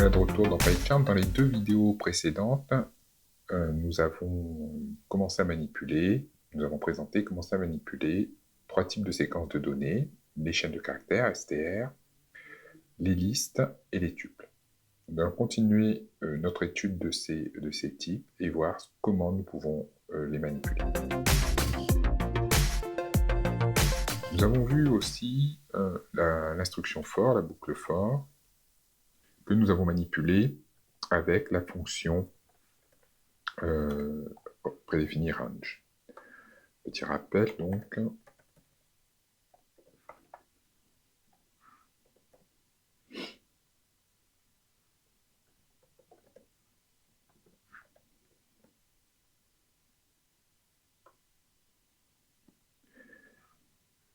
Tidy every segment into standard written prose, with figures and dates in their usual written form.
Voilà de retour dans PyCharm. Dans les deux vidéos précédentes, nous avons commencé à manipuler, nous avons présenté commencé à manipuler trois types de séquences de données, les chaînes de caractères, STR, les listes et les tuples. Nous allons continuer notre étude de ces types et voir comment nous pouvons les manipuler. Nous avons vu aussi l'instruction for, la boucle for, que nous avons manipulée avec la fonction prédéfinie range. Petit rappel donc.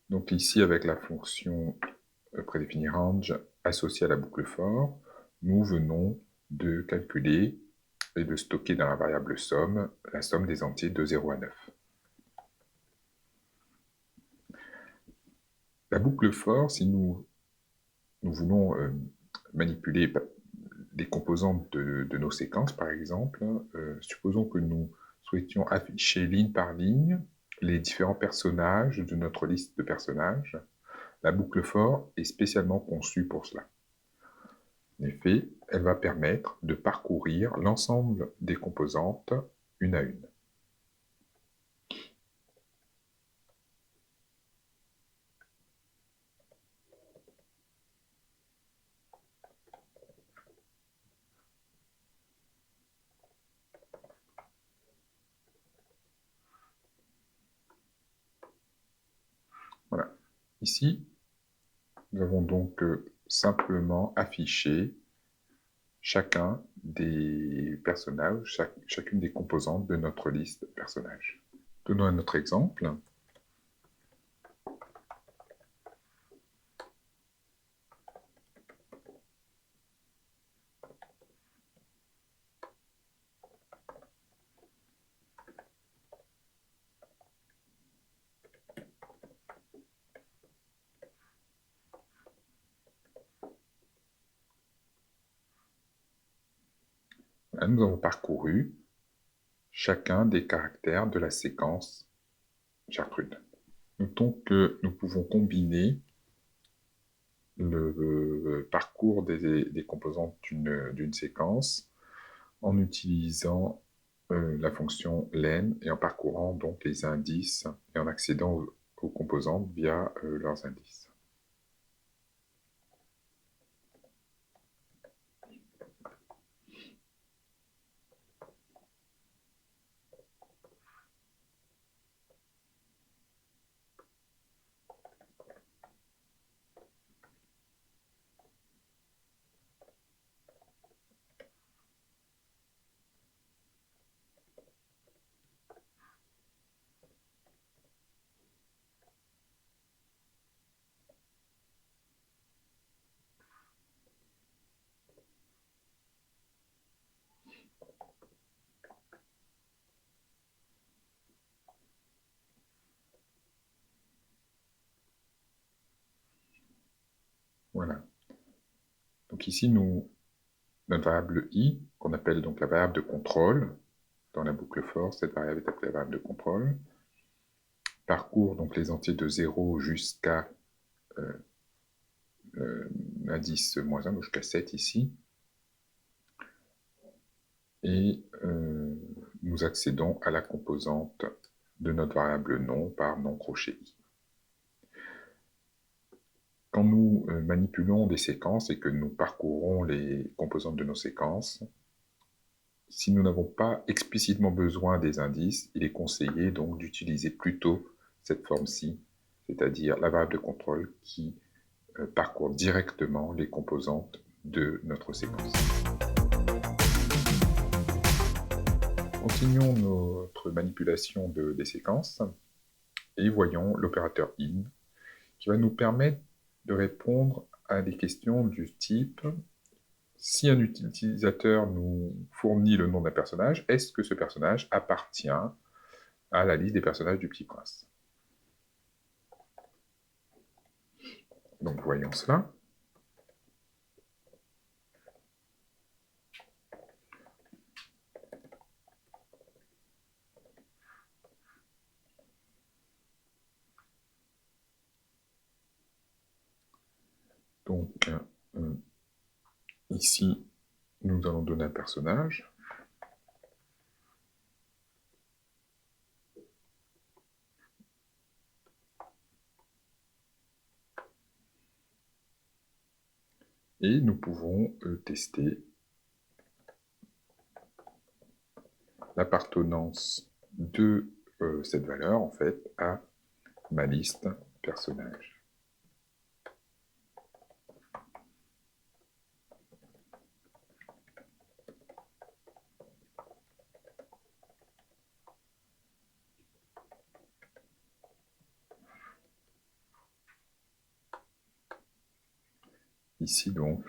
Donc ici, avec la fonction prédéfinie range associée à la boucle for, nous venons de calculer et de stocker dans la variable somme la somme des entiers de 0 à 9. La boucle for, si nous voulons manipuler les composantes de nos séquences, par exemple, supposons que nous souhaitions afficher ligne par ligne les différents personnages de notre liste de personnages. La boucle for est spécialement conçue pour cela. En effet, elle va permettre de parcourir l'ensemble des composantes une à une. Voilà. Ici, nous avons donc simplement affiché chacun des personnages, chacune des composantes de notre liste de personnages. Donnons un autre exemple. Là, nous avons parcouru chacun des caractères de la séquence Gertrude. Notons que nous pouvons combiner le parcours des composantes d'une séquence en utilisant la fonction len et en parcourant donc les indices et en accédant aux composantes via leurs indices. Voilà. Donc ici, notre variable i, qu'on appelle donc la variable de contrôle, dans la boucle for, cette variable est appelée la variable de contrôle, parcourt donc les entiers de 0 jusqu'à l'indice -1, donc jusqu'à 7 ici, et nous accédons à la composante de notre variable nom par nom crochet i. Quand nous manipulons des séquences et que nous parcourons les composantes de nos séquences, si nous n'avons pas explicitement besoin des indices, il est conseillé donc d'utiliser plutôt cette forme-ci, c'est-à-dire la variable de contrôle qui parcourt directement les composantes de notre séquence. Continuons notre manipulation des séquences et voyons l'opérateur in qui va nous permettre de répondre à des questions du type: si un utilisateur nous fournit le nom d'un personnage, est-ce que ce personnage appartient à la liste des personnages du Petit Prince? Donc voyons cela. Donc, ici, nous allons donner un personnage. Et nous pouvons tester l'appartenance de cette valeur, en fait, à ma liste personnage. Ici, donc,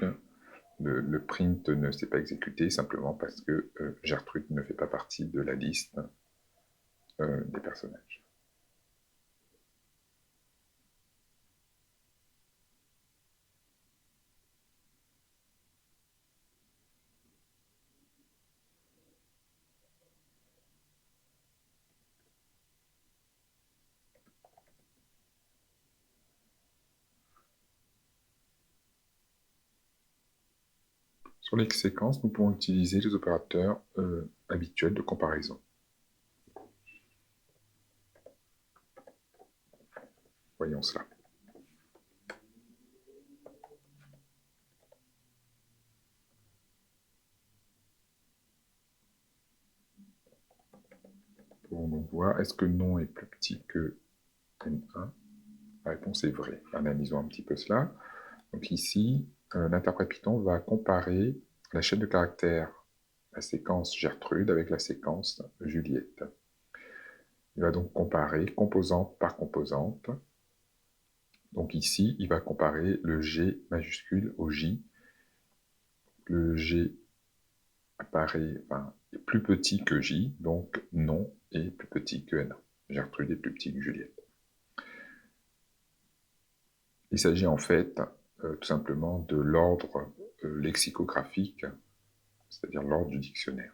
le print ne s'est pas exécuté simplement parce que Gertrude ne fait pas partie de la liste des personnages. Sur les séquences, nous pouvons utiliser les opérateurs habituels de comparaison. Voyons cela. Nous pouvons donc voir, est-ce que nom est plus petit que N1? La réponse est vraie. Analysons un petit peu cela. Donc ici, l'interprète Python va comparer la chaîne de caractères, la séquence Gertrude avec la séquence Juliette. Il va donc comparer composante par composante. Donc ici, il va comparer le G majuscule au J. Le G apparaît, est plus petit que J, donc non est plus petit que N1. Gertrude est plus petit que Juliette. Il s'agit en fait tout simplement de l'ordre lexicographique, c'est-à-dire l'ordre du dictionnaire.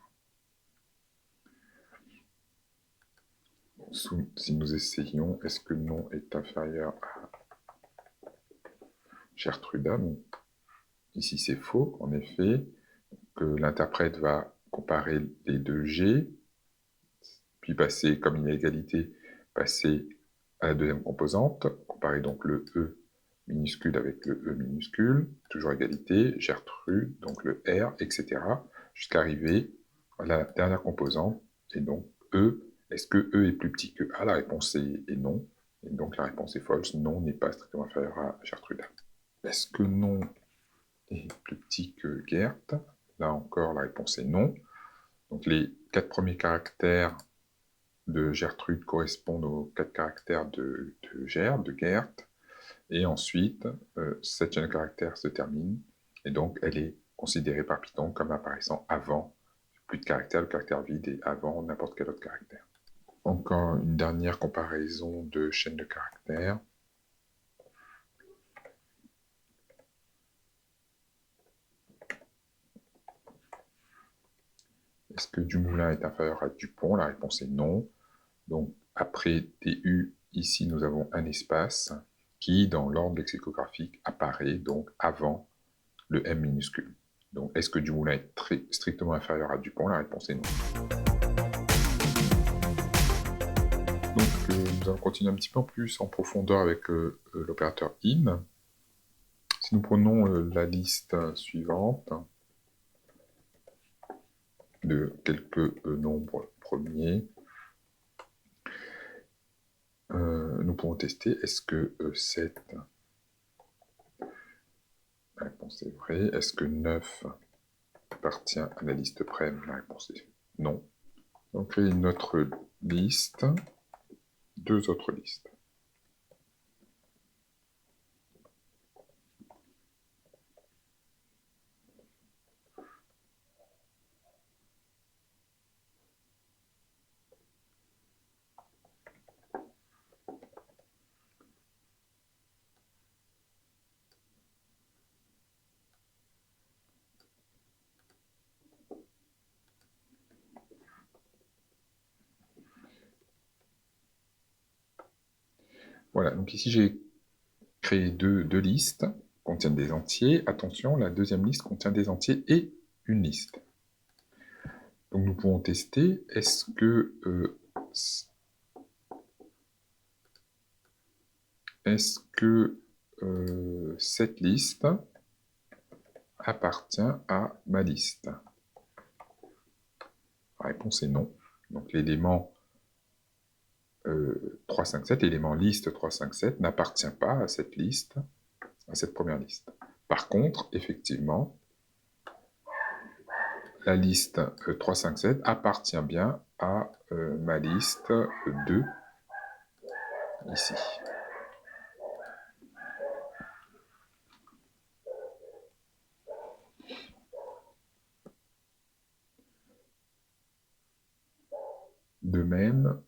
Si nous essayons, est-ce que nom est inférieur à Gertruda? Ici c'est faux, en effet, que l'interprète va comparer les deux G, puis passer, comme il y a égalité, passer à la deuxième composante, comparer donc le E minuscule avec le E minuscule, toujours égalité, Gertrude, donc le R, etc., jusqu'à arriver à la dernière composante, et donc E. Est-ce que E est plus petit que A? La réponse est non, et donc la réponse est fausse, non n'est pas strictement inférieur à Gertrude. Est-ce que non est plus petit que Gert? Là encore, la réponse est non. Donc les 4 premiers caractères de Gertrude correspondent aux 4 caractères de Gert, et ensuite, cette chaîne de caractères se termine, et donc elle est considérée par Python comme apparaissant avant plus de caractères, le caractère vide est avant n'importe quel autre caractère. Encore une dernière comparaison de chaînes de caractères. Est-ce que Dumoulin est inférieur à Dupont? La réponse est non. Donc, après DU, ici, nous avons un espace qui, dans l'ordre lexicographique, apparaît donc avant le M minuscule. Donc, est-ce que Dumoulin est strictement inférieur à Dupont? La réponse est non. Donc, nous allons continuer un petit peu plus en profondeur avec l'opérateur IN. Si nous prenons la liste suivante de quelques nombres premiers, nous pouvons tester, est-ce que 7, la réponse est vraie, est-ce que 9 appartient à la liste prime? La réponse est non. On crée une autre liste, deux autres listes. Voilà, donc ici j'ai créé deux listes. contiennent des entiers. Attention, la deuxième liste contient des entiers et une liste. Donc nous pouvons tester, est-ce que cette liste appartient à ma liste? La réponse est non. Donc l'élément 357, l'élément liste 357 n'appartient pas à cette liste, à cette première liste. Par contre, effectivement, la liste 357 appartient bien à ma liste 2, ici. De même,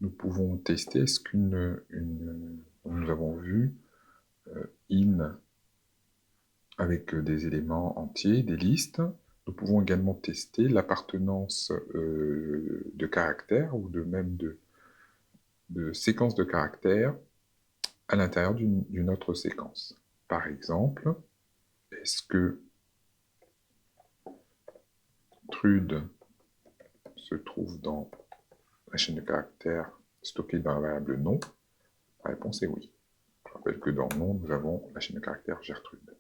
nous pouvons tester, est-ce nous avons vu in avec des éléments entiers, des listes. Nous pouvons également tester l'appartenance de caractères ou même de séquences de caractères à l'intérieur d'une autre séquence. Par exemple, est-ce que trude se trouve dans la chaîne de caractères stockée dans la variable nom? La réponse est oui. Je rappelle que dans nom, nous avons la chaîne de caractères Gertrude.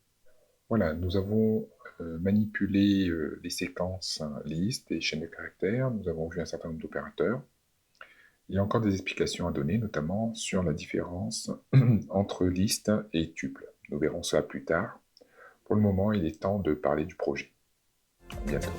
Voilà, nous avons manipulé les séquences listes et chaînes de caractères. Nous avons vu un certain nombre d'opérateurs. Il y a encore des explications à donner, notamment sur la différence entre liste et tuple. Nous verrons cela plus tard. Pour le moment, il est temps de parler du projet. À bientôt.